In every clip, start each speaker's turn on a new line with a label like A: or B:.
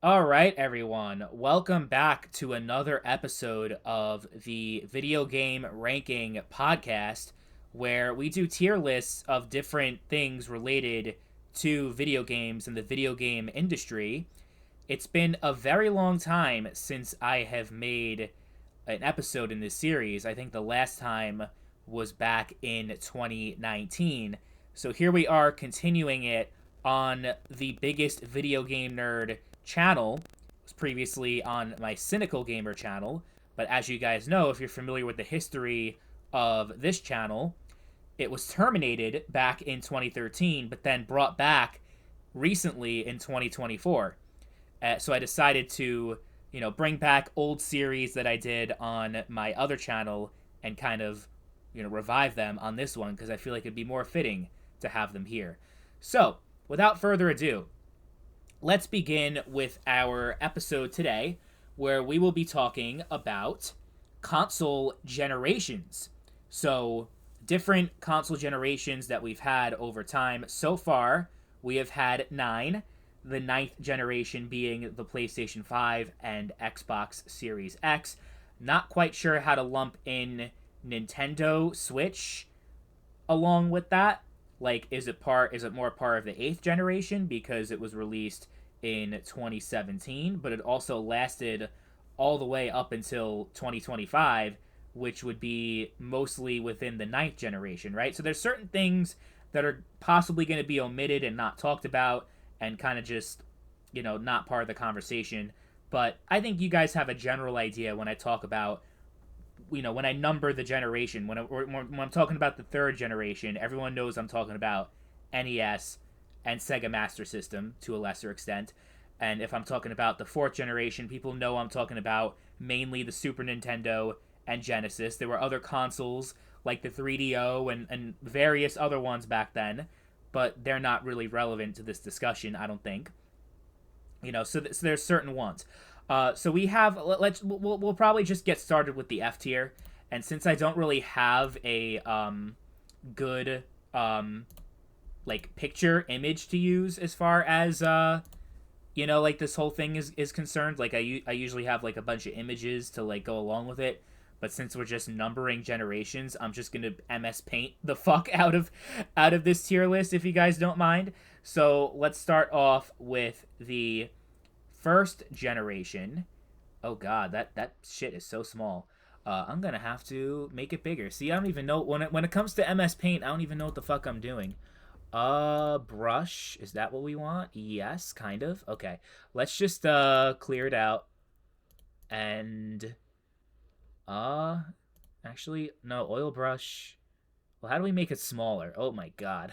A: All right, everyone. Welcome back to another episode of the Video Game Ranking Podcast, where we do tier lists of different things related to video games and the video game industry. It's been a very long time since I have made an episode in this series. I think the last time was back in 2019. So here we are continuing it on the biggest video game nerd channel. It was previously on my Cynical Gamer channel, but as you guys know, if you're familiar with the history of this channel, it was terminated back in 2013, but then brought back recently in 2024. So I decided to, bring back old series that I did on my other channel and kind of, revive them on this one because I feel like it'd be more fitting to have them here. So, without further ado, let's begin with our episode today where we will be talking about console generations. So, different console generations that we've had over time. So far, we have had nine, the ninth generation being the PlayStation 5 and Xbox Series X. Not quite sure how to lump in Nintendo Switch along with that. Like, is it more part of the eighth generation because it was released in 2017, but it also lasted all the way up until 2025, which would be mostly within the ninth generation, right? So there's certain things that are possibly going to be omitted and not talked about and kind of just, not part of the conversation. But I think you guys have a general idea when I talk about, when I number the generation. When I'm talking about the third generation, everyone knows I'm talking about NES and Sega Master System to a lesser extent. And if I'm talking about the fourth generation, people know I'm talking about mainly the Super Nintendo and Genesis. There were other consoles like the 3DO and various other ones back then, but they're not really relevant to this discussion, I don't think. So there's certain ones. So we have we'll probably just get started with the F tier, and since I don't really have a good like picture image to use as far as like this whole thing is concerned, like I usually have like a bunch of images to like go along with it, but since we're just numbering generations, I'm just gonna MS Paint the fuck out of this tier list if you guys don't mind. So let's start off with the first generation. Oh god, that shit is so small. I'm gonna have to make it bigger. See, I don't even know when it comes to MS Paint. I don't even know what the fuck I'm doing. Brush. Is that what we want? Yes, kind of. Okay, let's just clear it out and uh actually no, oil brush. Well, how do we make it smaller? Oh my god.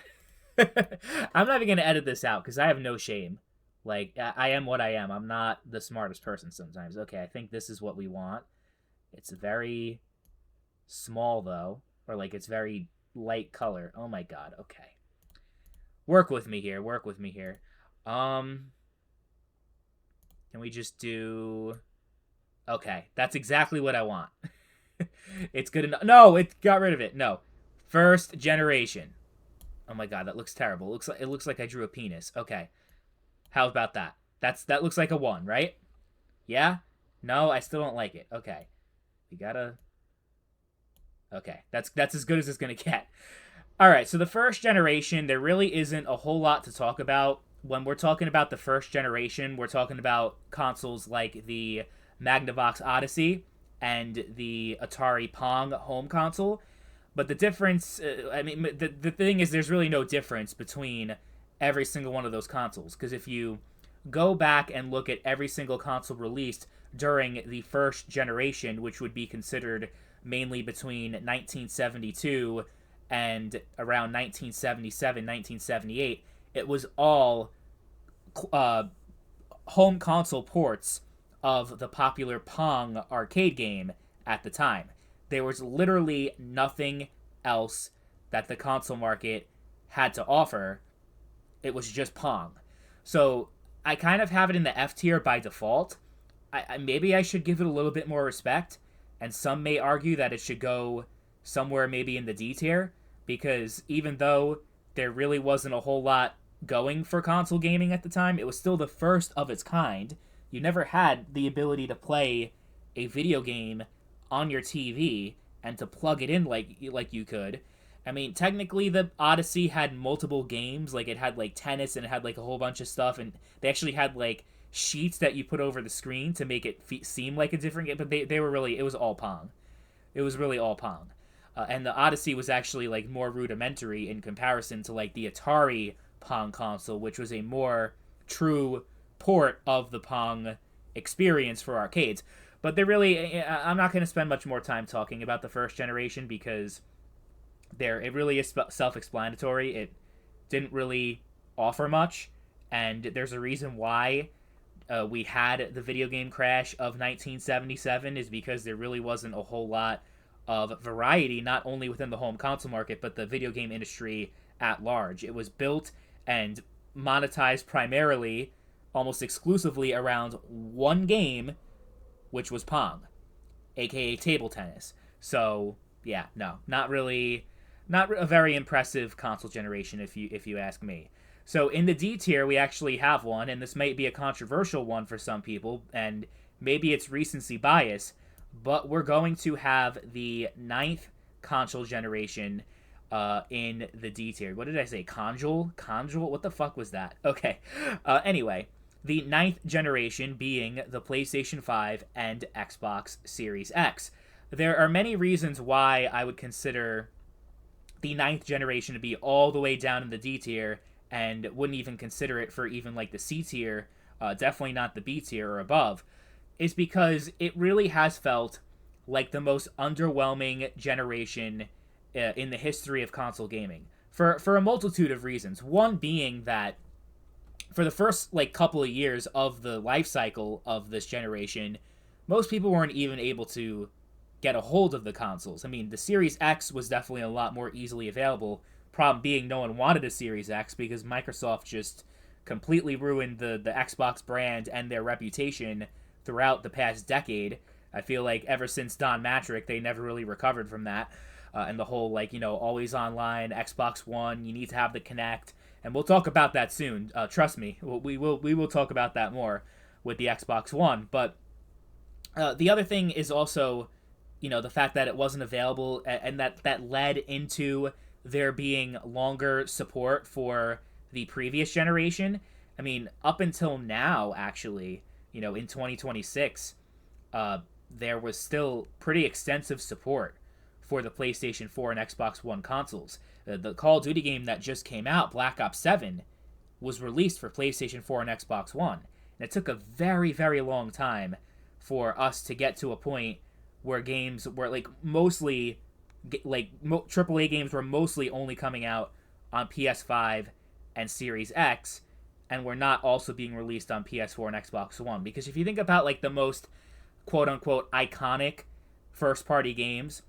A: I'm not even gonna edit this out because I have no shame. Like I am what I am. I'm not the smartest person sometimes. Okay, I think this is what we want. It's very small though, or like it's very light color. Oh my god. Okay, work with me here. Work with me here. Um, can we just do? Okay, that's exactly what I want. It's good enough. No, it got rid of it. No, first generation. Oh my god, that looks terrible. It looks like I drew a penis. Okay, how about that? That looks like a one, right? Yeah? No, I still don't like it. Okay. We gotta. Okay, that's as good as it's gonna get. All right, so the first generation, there really isn't a whole lot to talk about. When we're talking about the first generation, we're talking about consoles like the Magnavox Odyssey and the Atari Pong home console. But the difference, I mean, the thing is, there's really no difference between every single one of those consoles. Because if you go back and look at every single console released during the first generation, which would be considered mainly between 1972 and around 1977, 1978, it was all uh, home console ports of the popular Pong arcade game at the time. There was literally nothing else that the console market had to offer. It was just Pong. So I kind of have it in the F tier by default. Maybe I should give it a little bit more respect, and some may argue that it should go somewhere maybe in the D tier because even though there really wasn't a whole lot going for console gaming at the time, it was still the first of its kind. You never had the ability to play a video game on your TV and to plug it in like you could. I mean, technically, the Odyssey had multiple games. Like, it had like tennis and it had like a whole bunch of stuff, and they actually had like sheets that you put over the screen to make it seem like a different game. But they were really, it was all Pong. It was really all Pong. And the Odyssey was actually like more rudimentary in comparison to like the Atari Pong console, which was a more true port of the Pong experience for arcades. But they're really, I'm not going to spend much more time talking about the first generation because it really is self-explanatory. It didn't really offer much, and there's a reason why we had the video game crash of 1977 is because there really wasn't a whole lot of variety, not only within the home console market, but the video game industry at large. It was built and monetized primarily, almost exclusively, around one game, which was Pong, aka table tennis. So yeah, no, not really, not a very impressive console generation if you ask me. So in the D tier, we actually have one, and this might be a controversial one for some people, and maybe it's recency bias, but we're going to have the ninth console generation in the D tier. What did I say? Conjule? Conjule? What the fuck was that? Okay. Anyway, the ninth generation being the PlayStation 5 and Xbox Series X. There are many reasons why I would consider the ninth generation to be all the way down in the D tier and wouldn't even consider it for even like the C tier, definitely not the B tier or above, is because it really has felt like the most underwhelming generation in the history of console gaming for a multitude of reasons. One being that for the first like couple of years of the life cycle of this generation, most people weren't even able to get a hold of the consoles. I mean, the Series X was definitely a lot more easily available. Problem being, no one wanted a Series X because Microsoft just completely ruined the Xbox brand and their reputation throughout the past decade. I feel like ever since Don Matrick, they never really recovered from that. And the whole, like, you know, always online, Xbox One, you need to have the Kinect. And we'll talk about that soon. Trust me, we will talk about that more with the Xbox One. But the other thing is also, you know, the fact that it wasn't available, and that led into there being longer support for the previous generation. I mean, up until now, actually, you know, in 2026, there was still pretty extensive support for the PlayStation 4 and Xbox One consoles. The Call of Duty game that just came out, Black Ops 7, was released for PlayStation 4 and Xbox One. And it took a very, very long time for us to get to a point where games were like mostly AAA games were mostly only coming out on PS5 and Series X, and were not also being released on PS4 and Xbox One. Because if you think about like the most quote unquote iconic first party games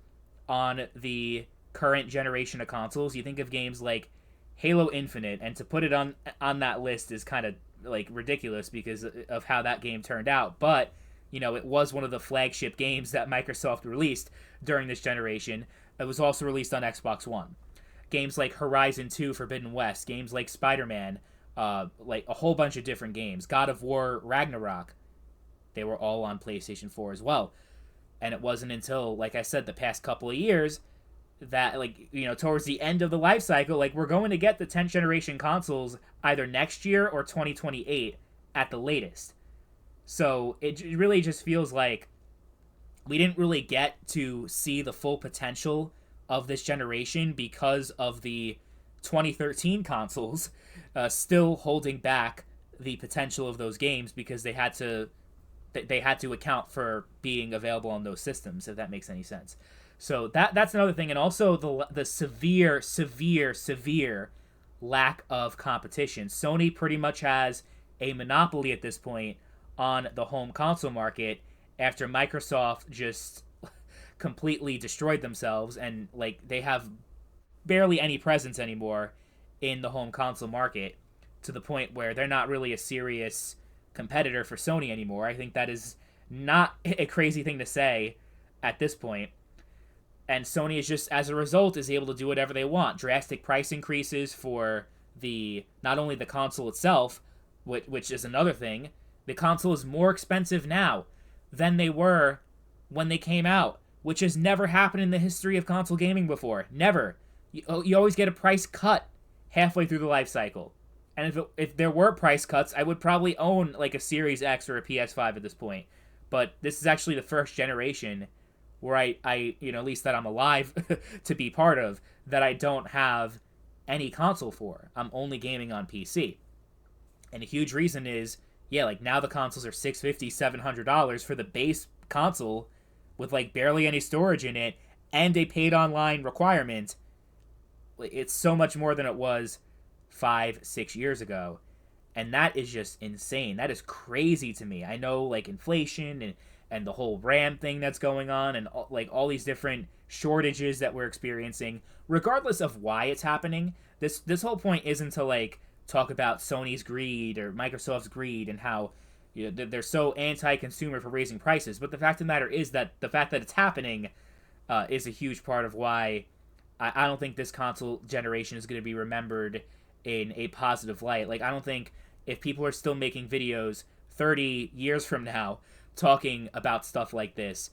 A: on the current generation of consoles, you think of games like Halo Infinite, and to put it on that list is kind of like ridiculous because of how that game turned out. But you know, it was one of the flagship games that Microsoft released during this generation. It was also released on Xbox One. Games like Horizon 2 Forbidden West, games like Spider-Man, like a whole bunch of different games, God of War Ragnarok, they were all on PlayStation 4 as well. And it wasn't until, like I said, the past couple of years that, like, you know, towards the end of the life cycle, like, we're going to get the 10th generation consoles either next year or 2028 at the latest. So it really just feels like we didn't really get to see the full potential of this generation because of the 2013 consoles still holding back the potential of those games because they had to account for being available on those systems, if that makes any sense. So that's another thing, and also the severe lack of competition. Sony pretty much has a monopoly at this point on the home console market after Microsoft just completely destroyed themselves, and like they have barely any presence anymore in the home console market, to the point where they're not really a serious competitor for Sony anymore. I think that is not a crazy thing to say at this point. And Sony is just, as a result, is able to do whatever they want. Drastic price increases for not only the console itself, which is another thing. The console is more expensive now than they were when they came out, which has never happened in the history of console gaming before. Never. You always get a price cut halfway through the life cycle. And if there were price cuts, I would probably own like a Series X or a PS5 at this point. But this is actually the first generation where I at least that I'm alive to be part of, that I don't have any console for. I'm only gaming on PC. And a huge reason is, yeah, like now the consoles are $650, $700 for the base console with like barely any storage in it and a paid online requirement. It's so much more than it was 5-6 years ago. And that is just insane. That is crazy to me. I know like inflation and the whole RAM thing that's going on and like all these different shortages that we're experiencing. Regardless of why it's happening, this whole point isn't to like talk about Sony's greed or Microsoft's greed and how they're so anti-consumer for raising prices. But the fact of the matter is that the fact that it's happening is a huge part of why I don't think this console generation is going to be remembered in a positive light. Like, I don't think if people are still making videos 30 years from now talking about stuff like this,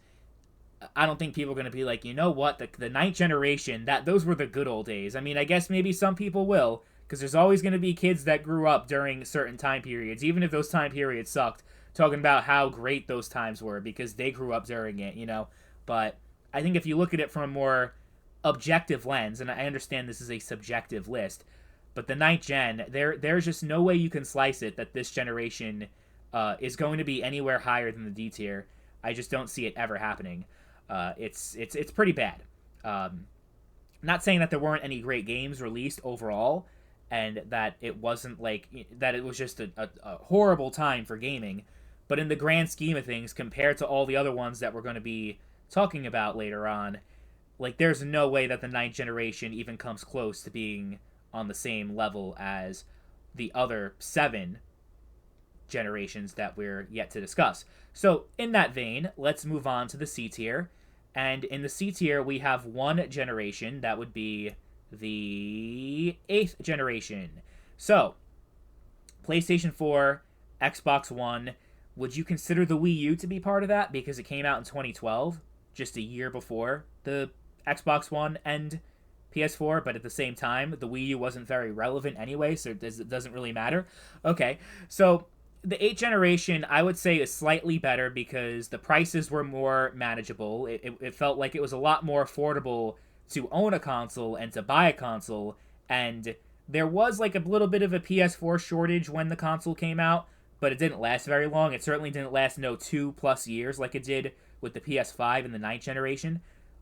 A: I don't think people are going to be like, you know what, the ninth generation, those were the good old days. I mean, I guess maybe some people will, because there's always going to be kids that grew up during certain time periods, even if those time periods sucked, talking about how great those times were because they grew up during it, But I think if you look at it from a more objective lens, and I understand this is a subjective list, but the ninth gen, there's just no way you can slice it that this generation is going to be anywhere higher than the D tier. I just don't see it ever happening. It's pretty bad. Not saying that there weren't any great games released overall, and that it wasn't like that it was just a horrible time for gaming, but in the grand scheme of things, compared to all the other ones that we're going to be talking about later on, like there's no way that the ninth generation even comes close to being on the same level as the other 7 generations that we're yet to discuss. So in that vein, let's move on to the C tier. And in the C tier, we have one generation that would be the 8th generation. So, PlayStation 4, Xbox One, would you consider the Wii U to be part of that? Because it came out in 2012, just a year before the Xbox One and PS4, but at the same time, the Wii U wasn't very relevant anyway, so it doesn't really matter. Okay, so the 8th generation, I would say, is slightly better because the prices were more manageable. It felt like it was a lot more affordable to own a console and to buy a console, and there was like a little bit of a PS4 shortage when the console came out, but it didn't last very long. It certainly didn't last 2+ years like it did with the PS5 and the 9th generation.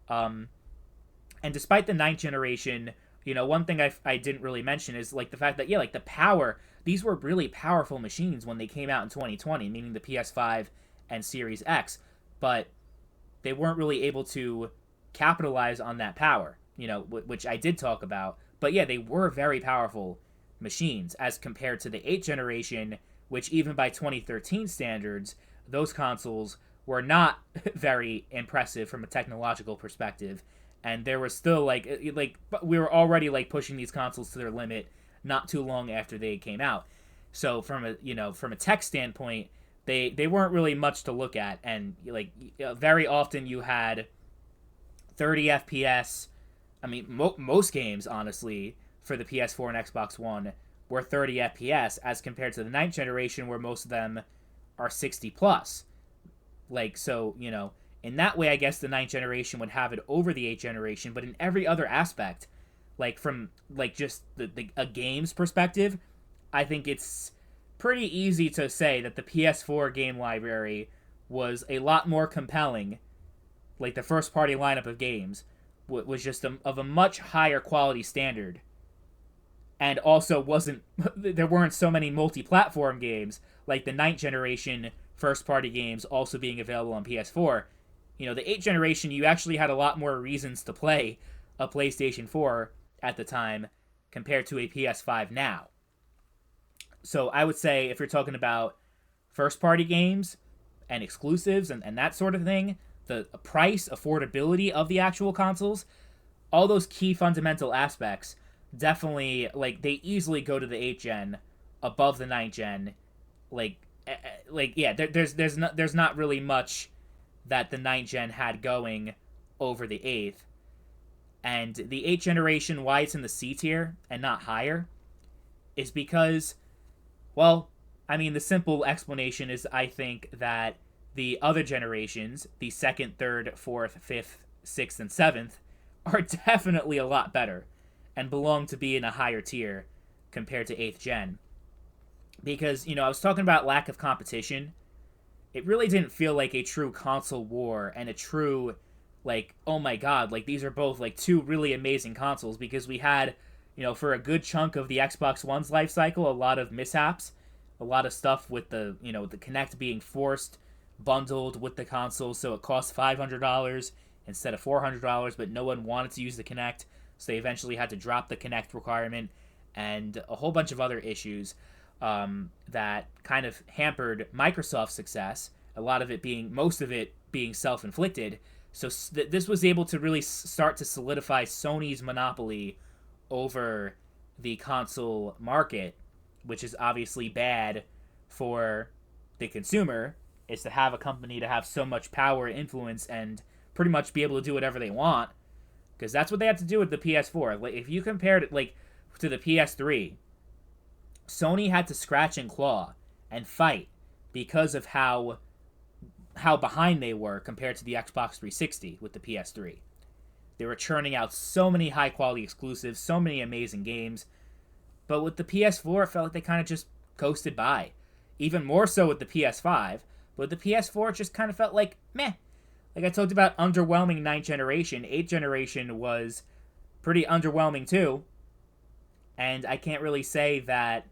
A: And despite the 9th generation, one thing I didn't really mention is like the fact that, like the power, these were really powerful machines when they came out in 2020, meaning the PS5 and Series X, but they weren't really able to capitalize on that power, which I did talk about. But yeah, they were very powerful machines as compared to the 8th generation, which even by 2013 standards, those consoles were not very impressive from a technological perspective. And there was still like we were already like pushing these consoles to their limit not too long after they came out. So from a tech standpoint, they weren't really much to look at, and very often you had 30 FPS. I mean, most games honestly for the PS4 and Xbox One were 30 FPS as compared to the 9th generation where most of them are 60 plus. In that way, I guess the 9th generation would have it over the 8th generation, but in every other aspect, from just a game's perspective, I think it's pretty easy to say that the PS4 game library was a lot more compelling. Like the first party lineup of games was just of a much higher quality standard, and also there weren't so many multi-platform games like the 9th generation first party games also being available on PS4. The 8th generation, you actually had a lot more reasons to play a PlayStation 4 at the time compared to a PS5 now. So I would say if you're talking about first-party games and exclusives and that sort of thing, the price, affordability of the actual consoles, all those key fundamental aspects definitely, they easily go to the 8th gen above the 9th gen, like yeah, there's not really much that the ninth gen had going over the eighth. And the eighth generation, why it's in the C tier and not higher, is because, well, I mean, the simple explanation is I think that the other generations, the second, third, fourth, fifth, sixth, and seventh, are definitely a lot better and belong to be in a higher tier compared to 8th gen. Because, I was talking about lack of competition. It really didn't feel like a true console war and a true, like, oh my god, like, these are both, like, two really amazing consoles because we had, for a good chunk of the Xbox One's life cycle, a lot of mishaps, a lot of stuff with the Kinect being forced, bundled with the console, so it cost $500 instead of $400, but no one wanted to use the Kinect, so they eventually had to drop the Kinect requirement, and a whole bunch of other issues that kind of hampered Microsoft's success. Most of it being self-inflicted. So this was able to really start to solidify Sony's monopoly over the console market, which is obviously bad for the consumer, is to have a company to have so much power and influence and pretty much be able to do whatever they want, because that's what they had to do with the PS4. Like, if you compared it to the PS3, Sony had to scratch and claw and fight because of how behind they were compared to the Xbox 360 with the PS3. They were churning out so many high quality exclusives, so many amazing games, but with the PS4, it felt like they kind of just coasted by. Even more so with the PS5, but the PS4 just kind of felt like meh. Like I talked about underwhelming 9th generation, 8th generation was pretty underwhelming too. And I can't really say that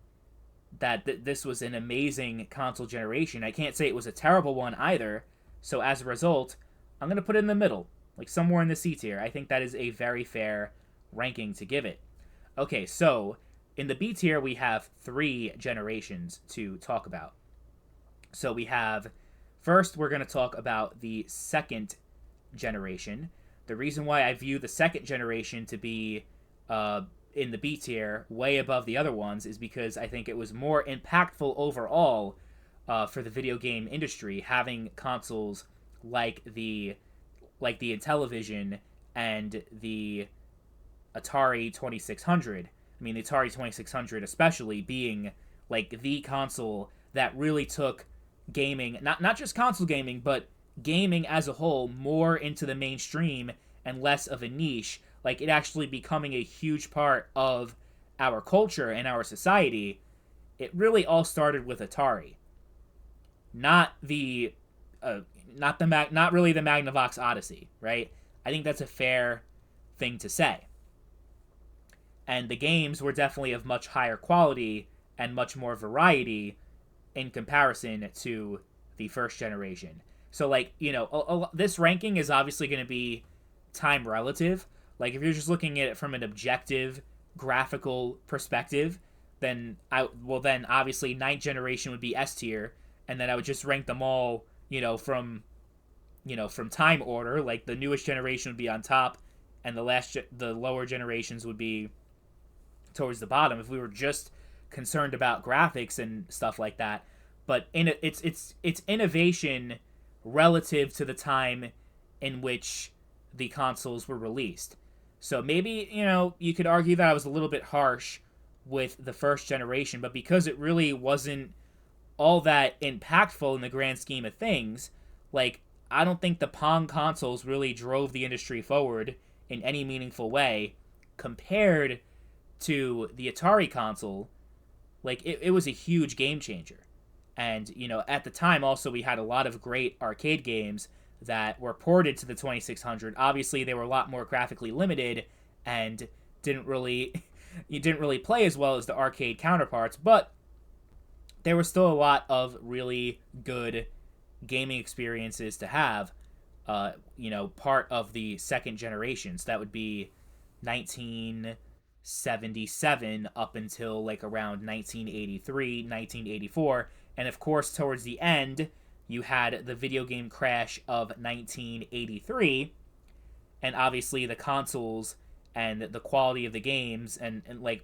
A: this was an amazing console generation. I can't say it was a terrible one either. So as a result, I'm going to put it in the middle, like somewhere in the C tier. I think that is a very fair ranking to give it. Okay, so in the B tier, we have 3 generations to talk about. So we have, first, we're going to talk about the 2nd generation. The reason why I view the 2nd generation to be in the B tier, way above the other ones, is because I think it was more impactful overall for the video game industry, having consoles like the Intellivision and the Atari 2600. I mean, the Atari 2600 especially being like the console that really took gaming, not just console gaming, but gaming as a whole, more into the mainstream and less of a niche. Like, it actually becoming a huge part of our culture and our society. It really all started with Atari, not really the Magnavox Odyssey, right? I think that's a fair thing to say. And the games were definitely of much higher quality and much more variety in comparison to the first generation. So, like, this ranking is obviously going to be time relative. Like, if you're just looking at it from an objective graphical perspective, then obviously 9th generation would be S tier, and then I would just rank them all, from time order. Like, the newest generation would be on top, and the lower generations would be towards the bottom if we were just concerned about graphics and stuff like that. But it's innovation relative to the time in which the consoles were released. So maybe, you could argue that I was a little bit harsh with the first generation, but because it really wasn't all that impactful in the grand scheme of things, like, I don't think the Pong consoles really drove the industry forward in any meaningful way compared to the Atari console. Like, it was a huge game changer. And, at the time also we had a lot of great arcade games that were ported to the 2600. Obviously, they were a lot more graphically limited and didn't really play as well as the arcade counterparts, but there was still a lot of really good gaming experiences to have. Part of the 2nd generation. So that would be 1977 up until like around 1983, 1984, and of course towards the end you had the video game crash of 1983, and obviously the consoles and the quality of the games and a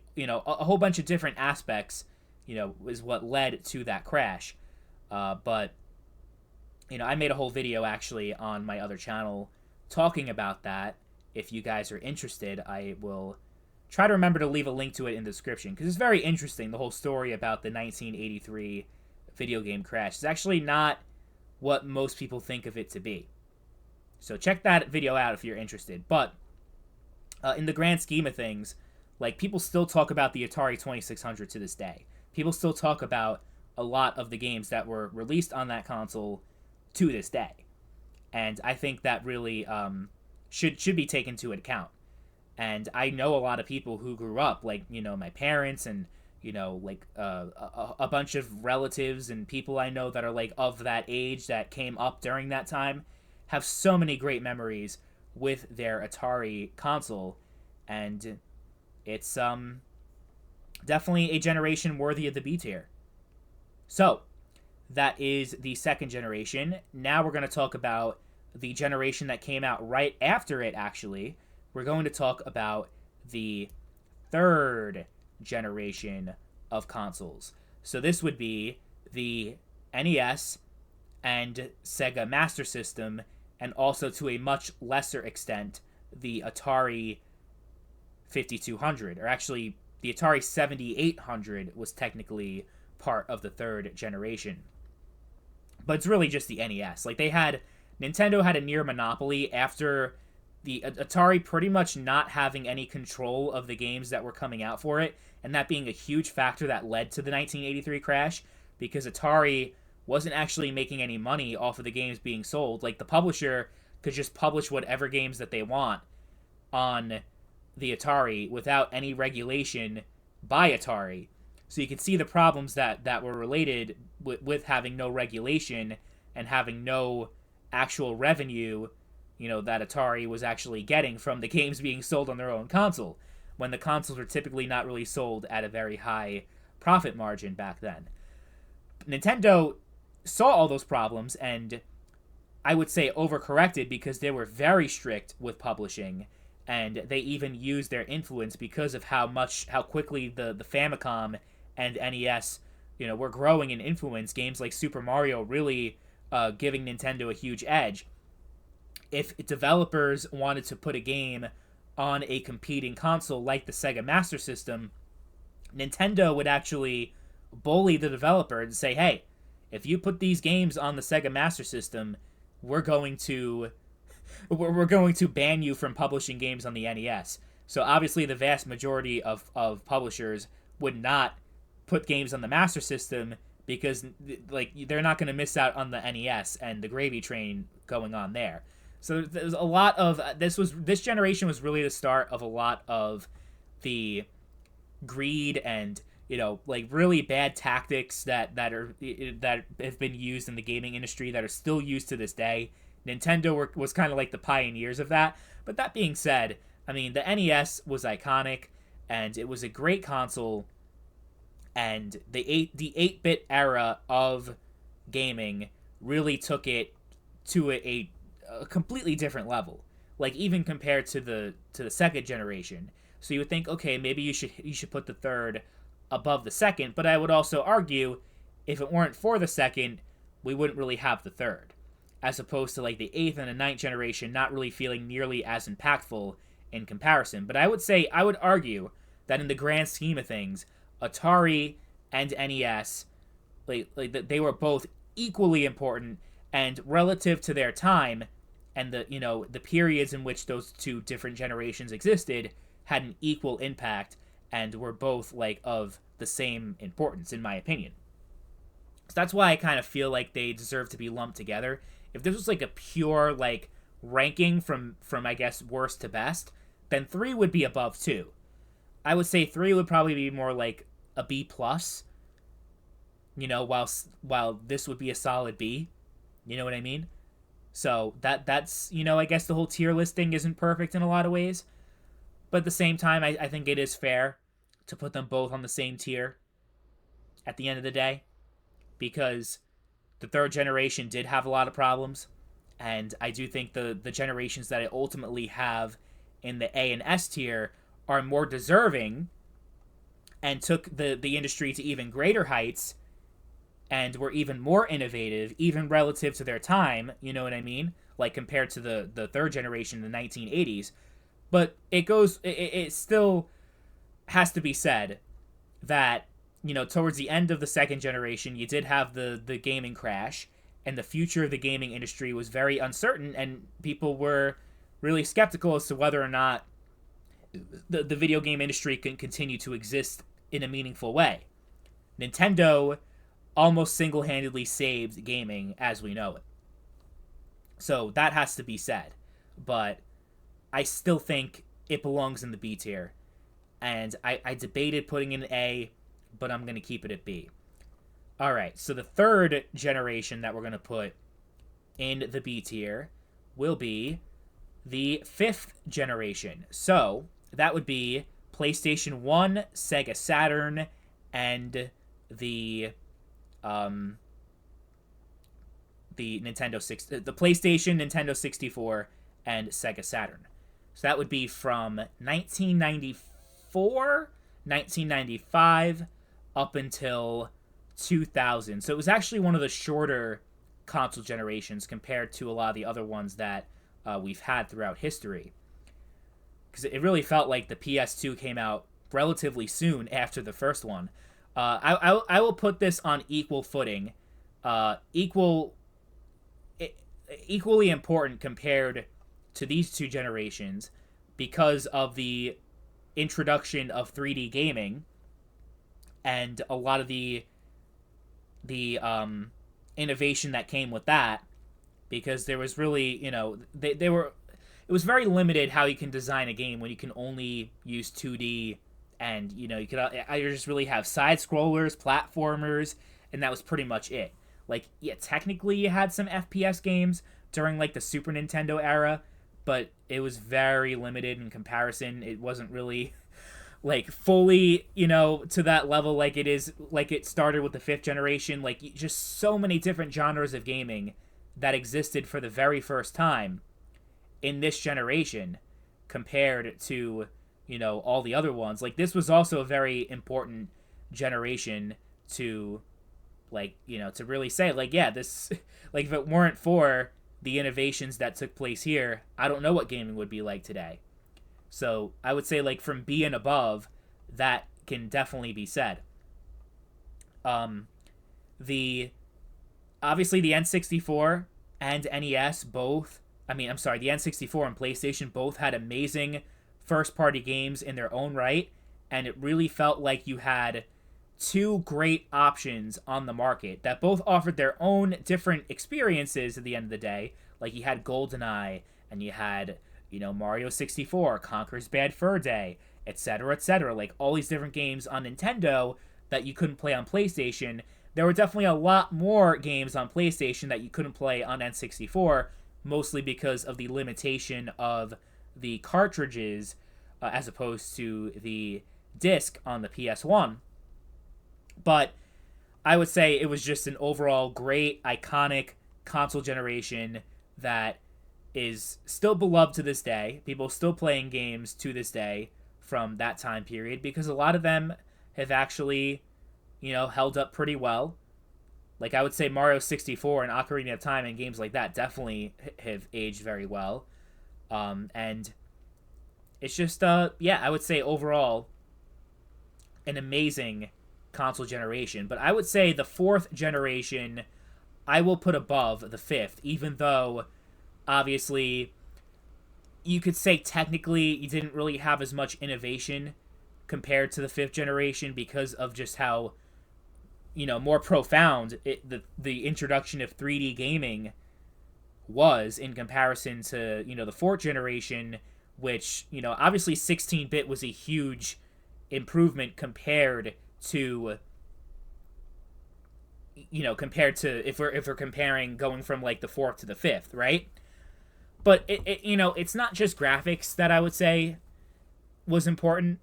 A: whole bunch of different aspects, is what led to that crash. But I made a whole video actually on my other channel talking about that. If you guys are interested, I will try to remember to leave a link to it in the description, because it's very interesting. The whole story about the 1983 video game crash is actually not what most people think of it to be. So check that video out if you're interested. But in the grand scheme of things, like, people still talk about the Atari 2600 to this day. People still talk about a lot of the games that were released on that console to this day. And I think that really should be taken into account. And I know a lot of people who grew up, like, my parents and, like a bunch of relatives and people I know that are, like, of that age that came up during that time, have so many great memories with their Atari console. And it's definitely a generation worthy of the B tier. So, that is the second generation. Now we're going to talk about the generation that came out right after it, actually. We're going to talk about the third generation of consoles. So this would be the NES and Sega Master System, and also to a much lesser extent, the Atari 5200. Or actually, the Atari 7800 was technically part of the third generation. But it's really just the NES. Like, Nintendo had a near monopoly after the Atari pretty much not having any control of the games that were coming out for it, and that being a huge factor that led to the 1983 crash, because Atari wasn't actually making any money off of the games being sold. Like, the publisher could just publish whatever games that they want on the Atari without any regulation by Atari. So you can see the problems that were related with having no regulation and having no actual revenue, that Atari was actually getting from the games being sold on their own console, when the consoles were typically not really sold at a very high profit margin back then. Nintendo saw all those problems and, I would say, overcorrected, because they were very strict with publishing, and they even used their influence because of how quickly the Famicom and NES, were growing in influence. Games like Super Mario really giving Nintendo a huge edge. If developers wanted to put a game on a competing console like the Sega Master System, Nintendo would actually bully the developer and say, hey, if you put these games on the Sega Master System, we're going to ban you from publishing games on the NES. So obviously the vast majority of publishers would not put games on the Master System, because, like, they're not going to miss out on the NES and the gravy train going on there. So there's a lot of this generation was really the start of a lot of the greed and, like, really bad tactics that have been used in the gaming industry, that are still used to this day. Nintendo was kind of like the pioneers of that. But that being said, I mean, the NES was iconic, and it was a great console, and the 8-bit era of gaming really took it to a completely different level. Like, even compared to the second generation. So you would think, okay, maybe you should put the third above the second, but I would also argue, if it weren't for the second, we wouldn't really have the third. As opposed to, like, the 8th and the 9th generation not really feeling nearly as impactful in comparison. But I would argue that in the grand scheme of things, Atari and NES, like they were both equally important, and relative to their time and the periods in which those two different generations existed, had an equal impact, and were both, like, of the same importance, in my opinion. So that's why I kind of feel like they deserve to be lumped together. If this was, like, a pure, like, ranking from I guess worst to best, then 3 would be above 2. I would say 3 would probably be more like a B plus. While this would be a solid B. You know what I mean? So that's I guess the whole tier listing isn't perfect in a lot of ways. But at the same time, I think it is fair to put them both on the same tier at the end of the day, because the third generation did have a lot of problems, and I do think the generations that I ultimately have in the A and S tier are more deserving and took the industry to even greater heights and were even more innovative, even relative to their time, you know what I mean? Like compared to the third generation, the 1980s. But it still has to be said that, towards the end of the second generation, you did have the gaming crash, and the future of the gaming industry was very uncertain, and people were really skeptical as to whether or not the video game industry can continue to exist in a meaningful way. Nintendo almost single-handedly saved gaming as we know it. So that has to be said. But I still think it belongs in the B tier. And I debated putting it in A, but I'm going to keep it at B. Alright, so the third generation that we're going to put in the B tier will be the fifth generation. So that would be PlayStation 1, Sega Saturn, and the the PlayStation, Nintendo 64, and Sega Saturn. So that would be from 1994, 1995, up until 2000. So it was actually one of the shorter console generations compared to a lot of the other ones that we've had throughout history. Because it really felt like the PS2 came out relatively soon after the first one. I will put this on equal footing, equally important compared to these two generations because of the introduction of 3D gaming and a lot of the innovation that came with that, because there was really, it was very limited how you can design a game when you can only use 2D, and you could either just really have side scrollers, platformers, and that was pretty much it. Like, yeah, technically you had some FPS games during like the Super Nintendo era, but it was very limited in comparison. It wasn't really like fully, to that level like it is, like it started with the fifth generation. Like, just so many different genres of gaming that existed for the very first time in this generation compared to, all the other ones. Like, this was also a very important generation to, like, to really say, like, yeah, this, like, if it weren't for the innovations that took place here, I don't know what gaming would be like today. So I would say, like, from B and above, that can definitely be said. Obviously the N64 and NES both, the N64 and PlayStation both had amazing first-party games in their own right, and it really felt like you had two great options on the market that both offered their own different experiences at the end of the day. Like, you had GoldenEye, and you had, Mario 64, Conker's Bad Fur Day, etc., etc. Like, all these different games on Nintendo that you couldn't play on PlayStation. There were definitely a lot more games on PlayStation that you couldn't play on N64, mostly because of the limitation of the cartridges as opposed to the disc on the PS1. But I would say it was just an overall great, iconic console generation that is still beloved to this day. People still playing games to this day from that time period, because a lot of them have actually, held up pretty well. Like, I would say Mario 64 and Ocarina of Time and games like that definitely have aged very well. And it's just, I would say overall an amazing console generation. But I would say the fourth generation I will put above the fifth, even though obviously you could say technically you didn't really have as much innovation compared to the fifth generation because of just how, more profound the introduction of 3D gaming was in comparison to, the fourth generation, which, obviously 16-bit was a huge improvement compared to if we're comparing going from like the fourth to the fifth, right? But it's not just graphics that I would say was important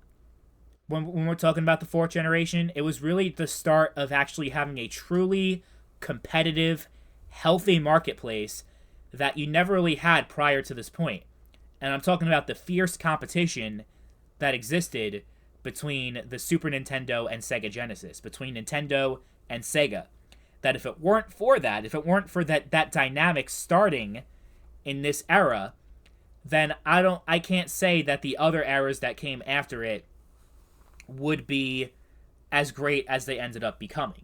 A: when we're talking about the fourth generation. It was really the start of actually having a truly competitive, healthy marketplace that you never really had prior to this point. And I'm talking about the fierce competition that existed between the Super Nintendo and Sega Genesis, between Nintendo and Sega. that if it weren't for that dynamic starting in this era, then I can't say that the other eras that came after it would be as great as they ended up becoming.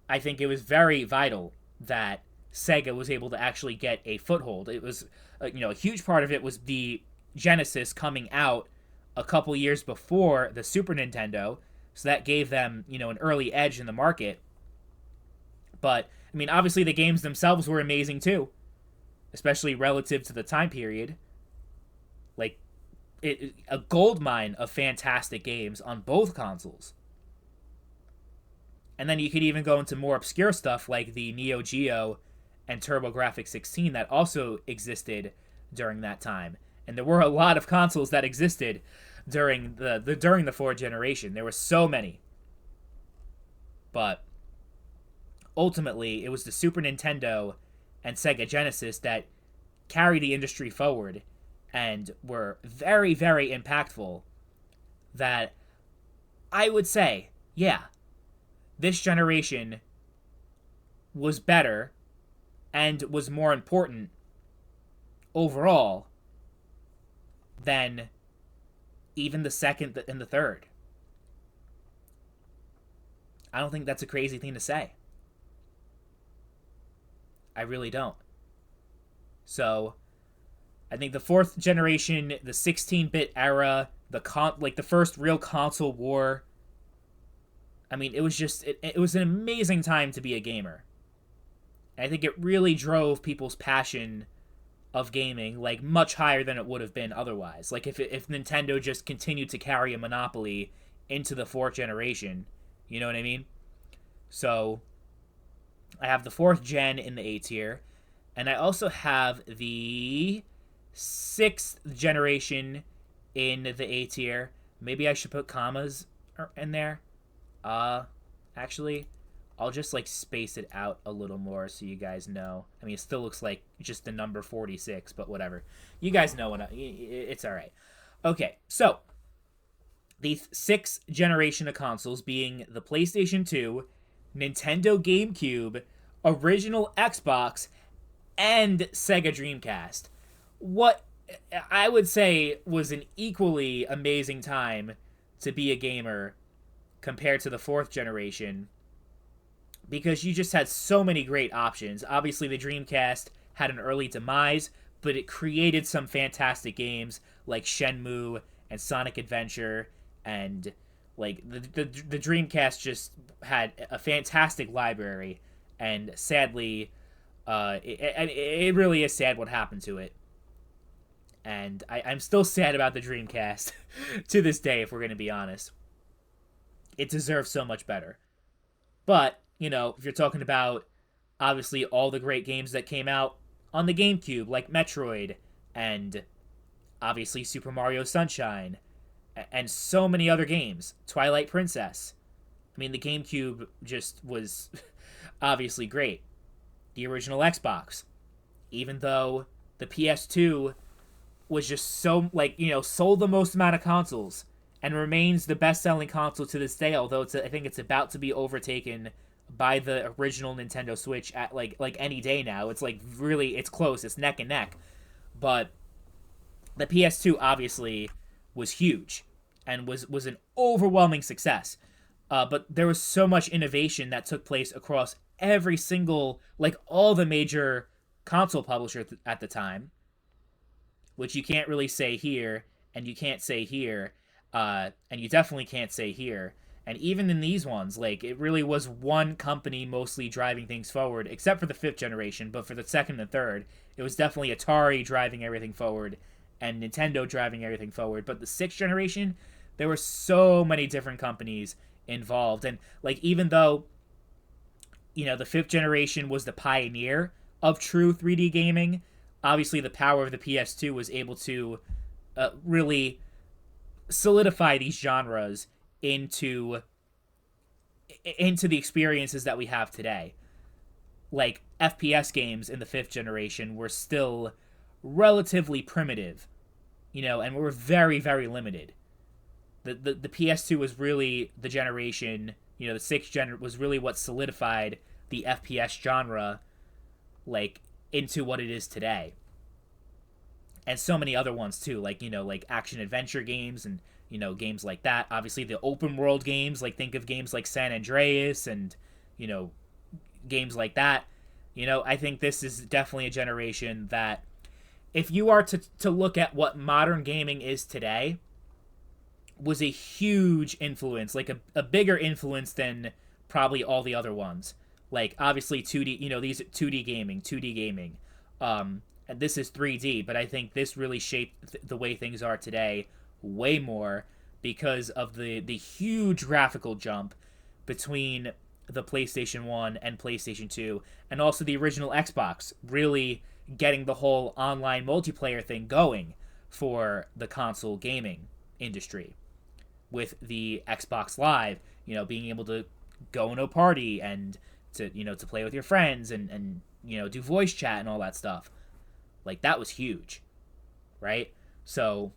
A: I think it was very vital that Sega was able to actually get a foothold. It was, a huge part of it was the Genesis coming out a couple years before the Super Nintendo, so that gave them, an early edge in the market. But, obviously the games themselves were amazing too, especially relative to the time period. Like, a gold mine of fantastic games on both consoles. And then you could even go into more obscure stuff like the Neo Geo and TurboGrafx 16 that also existed during that time. And there were a lot of consoles that existed during the fourth generation. There were so many. But ultimately, it was the Super Nintendo and Sega Genesis that carried the industry forward and were very, very impactful, that I would say, yeah, this generation was better and was more important overall than even the second and the third. I don't think that's a crazy thing to say. I really don't. So, I think the fourth generation, the 16-bit era, the first real console war, it was just, it was an amazing time to be a gamer. And I think it really drove people's passion of gaming, much higher than it would have been otherwise. If Nintendo just continued to carry a monopoly into the fourth generation, you know what I mean? So, I have the fourth gen in the A tier, and I also have the sixth generation in the A tier. Maybe I should put commas in there. Actually, I'll just space it out a little more so you guys know. It still looks like just the number 46, but whatever. You guys know it's all right. Okay, so the sixth generation of consoles being the PlayStation 2, Nintendo GameCube, original Xbox, and Sega Dreamcast. What I would say was an equally amazing time to be a gamer compared to the fourth generation, because you just had so many great options. Obviously, the Dreamcast had an early demise, but it created some fantastic games like Shenmue and Sonic Adventure, and the Dreamcast just had a fantastic library, and sadly, it really is sad what happened to it. And I'm still sad about the Dreamcast to this day, if we're going to be honest. It deserves so much better. But, if you're talking about, obviously, all the great games that came out on the GameCube, like Metroid, and obviously Super Mario Sunshine, and so many other games, Twilight Princess. The GameCube just was obviously great. The original Xbox, even though the PS2 was just so, sold the most amount of consoles and remains the best-selling console to this day, although I think it's about to be overtaken by the original Nintendo Switch at, any day now. It's, really, it's close. It's neck and neck. But the PS2, obviously, was huge and was an overwhelming success. But there was so much innovation that took place across every single, all the major console publishers at the time, which you can't really say here, and you can't say here, and you definitely can't say here. And even in these ones, it really was one company mostly driving things forward, except for the fifth generation, but for the second and third, it was definitely Atari driving everything forward, and Nintendo driving everything forward. But the sixth generation, there were so many different companies involved, and, even though, the fifth generation was the pioneer of true 3D gaming, obviously the power of the PS2 was able to really solidify these genres into the experiences that we have today. FPS games in the fifth generation were still relatively primitive, and were very, very limited. The PS2 was really the generation, The 6th gen was really what solidified the FPS genre, like, into what it is today. And so many other ones too, like, like action adventure games and, games like that. Obviously the open world games, like think of games like San Andreas and, games like that. I think this is definitely a generation that, if you are to look at what modern gaming is today, was a huge influence, like a bigger influence than probably all the other ones. Like, obviously 2D, these 2D gaming. And this is 3D, but I think this really shaped the way things are today way more because of the huge graphical jump between the PlayStation 1 and PlayStation 2, and also the original Xbox really getting the whole online multiplayer thing going for the console gaming industry with the Xbox Live, being able to go in a party and to play with your friends and do voice chat and all that stuff. Like, that was huge, right? So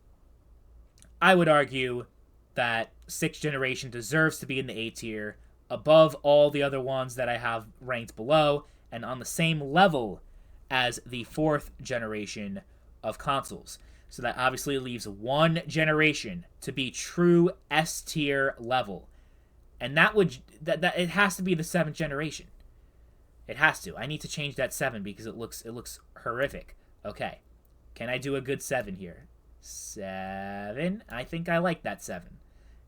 A: I would argue that 6th generation deserves to be in the A tier above all the other ones that I have ranked below, and on the same level as the 4th generation of consoles. So that obviously leaves one generation to be true S tier level. And that it has to be the 7th generation. It has to. I need to change that 7 because it looks horrific. Okay. Can I do a good 7 here? 7. I think I like that 7.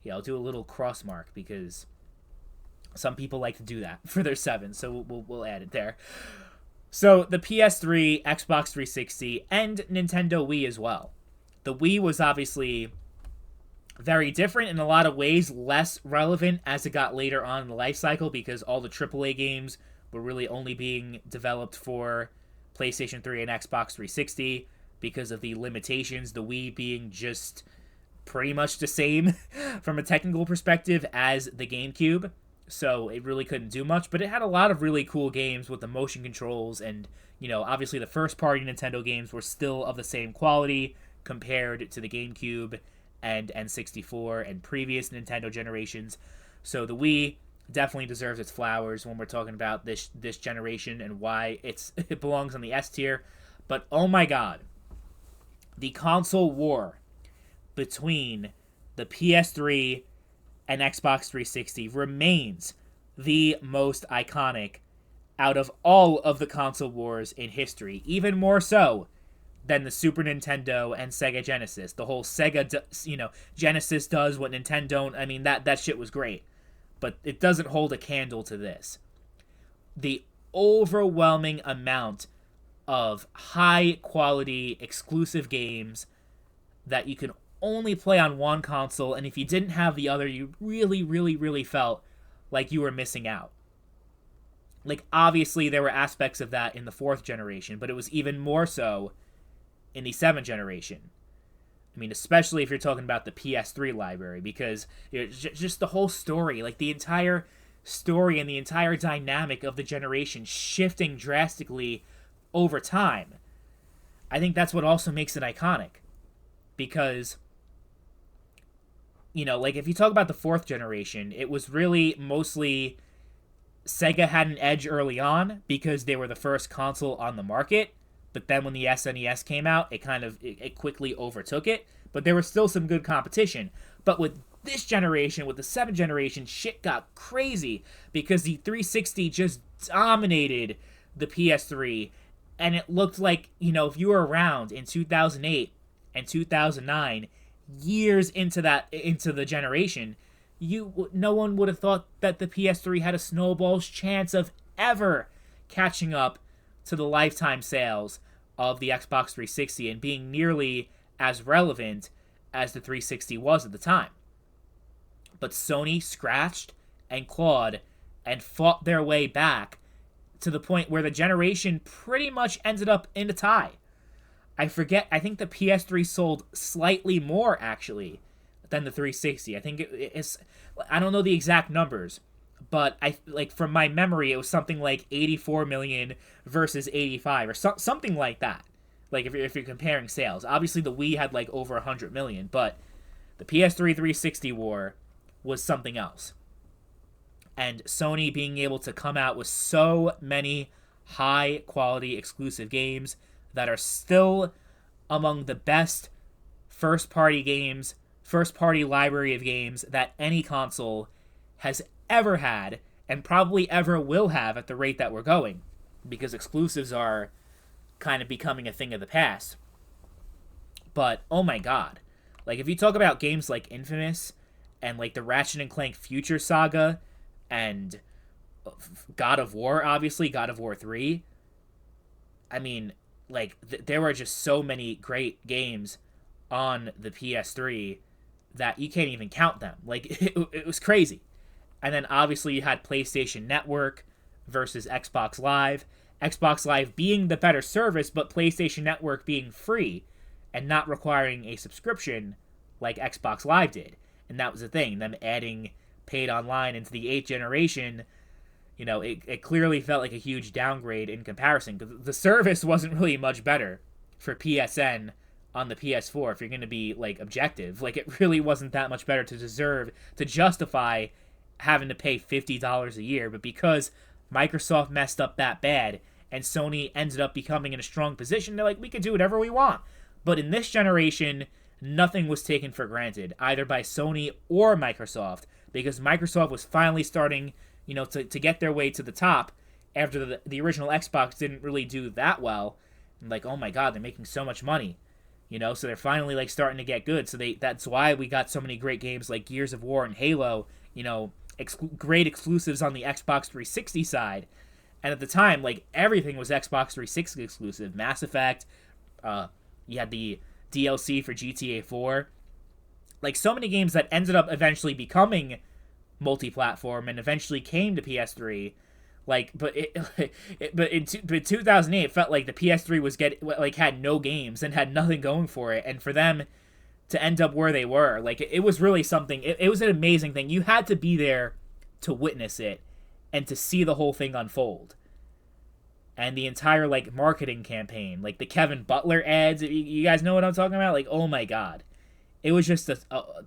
A: Yeah, I'll do a little cross mark because some people like to do that for their 7, so we'll add it there. So the PS3, Xbox 360, and Nintendo Wii as well. The Wii was obviously very different in a lot of ways, less relevant as it got later on in the life cycle because all the AAA games were really only being developed for PlayStation 3 and Xbox 360 because of the limitations, the Wii being just pretty much the same from a technical perspective as the GameCube. So it really couldn't do much, but it had a lot of really cool games with the motion controls, and, obviously the first-party Nintendo games were still of the same quality compared to the GameCube and N64 and previous Nintendo generations. So the Wii definitely deserves its flowers when we're talking about this generation and why it belongs on the S tier. But oh my god, the console war between the PS3 and Xbox 360 remains the most iconic out of all of the console wars in history, even more so than the Super Nintendo and Sega Genesis. The whole Sega, Genesis does what Nintendo don't. I mean, that shit was great, but it doesn't hold a candle to this. The overwhelming amount of high-quality exclusive games that you can only play on one console, and if you didn't have the other, you really, really, really felt like you were missing out. Like, obviously, there were aspects of that in the 4th generation, but it was even more so in the 7th generation. I mean, especially if you're talking about the PS3 library, because just the whole story, like the entire story and the entire dynamic of the generation shifting drastically over time. I think that's what also makes it iconic. Because, like if you talk about the 4th generation, it was really mostly Sega had an edge early on because they were the first console on the market. But then when the SNES came out, it quickly overtook it. But there was still some good competition. But with this generation, with the 7th generation, shit got crazy because the 360 just dominated the PS3. And it looked like, if you were around in 2008 and 2009, years into the generation, no one would have thought that the PS3 had a snowball's chance of ever catching up to the lifetime sales of the Xbox 360 and being nearly as relevant as the 360 was at the time. But Sony scratched and clawed and fought their way back to the point where the generation pretty much ended up in a tie. I think the PS3 sold slightly more, actually, than the 360. I think it's... I don't know the exact numbers, but from my memory, it was something like 84 million versus 85, or something like that. Like, if you're comparing sales. Obviously, the Wii had, over 100 million, but the PS3 360 war was something else. and Sony being able to come out with so many high quality exclusive games that are still among the best first party games, first party library of games that any console has ever had and probably ever will have at the rate that we're going, because exclusives are kind of becoming a thing of the past. But oh my god, like if you talk about games like Infamous and like the Ratchet and Clank Future Saga and God of War, obviously God of War 3, I mean, like there were just so many great games on the PS3 that you can't even count them. Like it was crazy. And then obviously you had PlayStation Network versus Xbox Live. Xbox Live being the better service, but PlayStation Network being free and not requiring a subscription like Xbox Live did. And that was the thing. Them adding paid online into the 8th generation, you know, it clearly felt like a huge downgrade in comparison. The service wasn't really much better for PSN on the PS4, if you're going to be, like, objective. Like, it really wasn't that much better to justify having to pay $50 a year. But because Microsoft messed up that bad and Sony ended up becoming in a strong position, they're like, we can do whatever we want. But in this generation, nothing was taken for granted, either by Sony or Microsoft, because Microsoft was finally starting, you know, to get their way to the top after the original Xbox didn't really do that well. And like, oh my god, they're making so much money. You know, so they're finally like starting to get good. So that's why we got so many great games like Gears of War and Halo, you know, great exclusives on the Xbox 360 side. And at the time, like, everything was Xbox 360 exclusive. Mass Effect, you had the DLC for GTA 4. Like, so many games that ended up eventually becoming multi-platform and eventually came to PS3. Like, but in 2008, it felt like the PS3 was had no games and had nothing going for it. And for them to end up where they were, like, it was really something. It was an amazing thing. You had to be there to witness it and to see the whole thing unfold. And the entire, like, marketing campaign, like the Kevin Butler ads, you guys know what I'm talking about? Like, oh my god. It was just a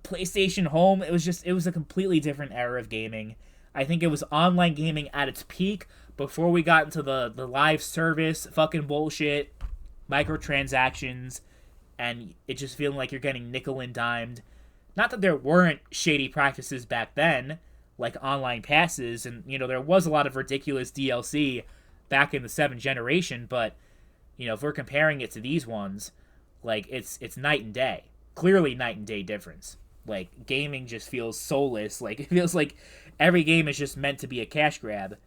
A: PlayStation Home. It was a completely different era of gaming. I think it was online gaming at its peak before we got into the live service fucking bullshit, microtransactions, and it just feeling like you're getting nickel and dimed. Not that there weren't shady practices back then, like online passes, and, you know, there was a lot of ridiculous DLC back in the 7th generation, but, you know, if we're comparing it to these ones, like, it's night and day. Clearly night and day difference. Like, gaming just feels soulless. Like, it feels like every game is just meant to be a cash grab.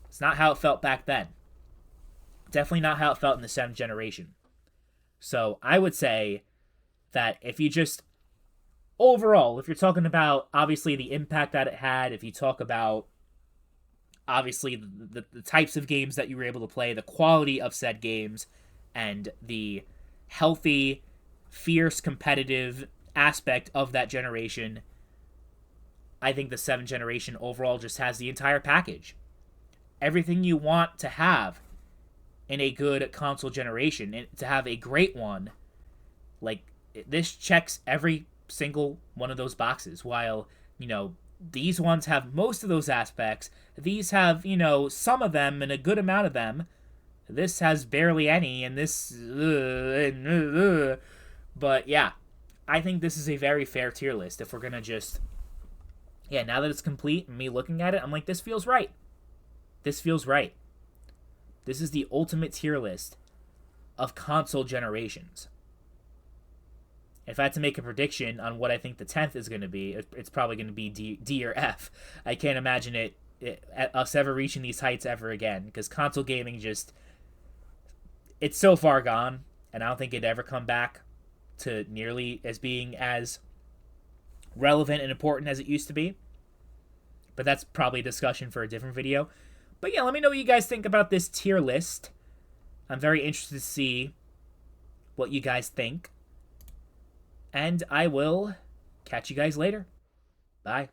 A: It's not how it felt back then. Definitely not how it felt in the 7th generation. So, I would say that if you just, overall, if you're talking about, obviously, the impact that it had, if you talk about, obviously, the types of games that you were able to play, the quality of said games, and the healthy, fierce, competitive aspect of that generation, I think the 7th generation overall just has the entire package. Everything you want to have in a good console generation, and to have a great one, like, this checks every single one of those boxes. While, you know, these ones have most of those aspects, these have, you know, some of them and a good amount of them. This has barely any, and this... But, yeah, I think this is a very fair tier list if we're going to just... Yeah, now that it's complete and me looking at it, I'm like, this feels right. This feels right. This is the ultimate tier list of console generations. If I had to make a prediction on what I think the 10th is going to be, it's probably going to be D or F. I can't imagine us ever reaching these heights ever again, because console gaming just... It's so far gone, and I don't think it'd ever come back to nearly as being as relevant and important as it used to be. But that's probably a discussion for a different video. But yeah, let me know what you guys think about this tier list. I'm very interested to see what you guys think. And I will catch you guys later. Bye.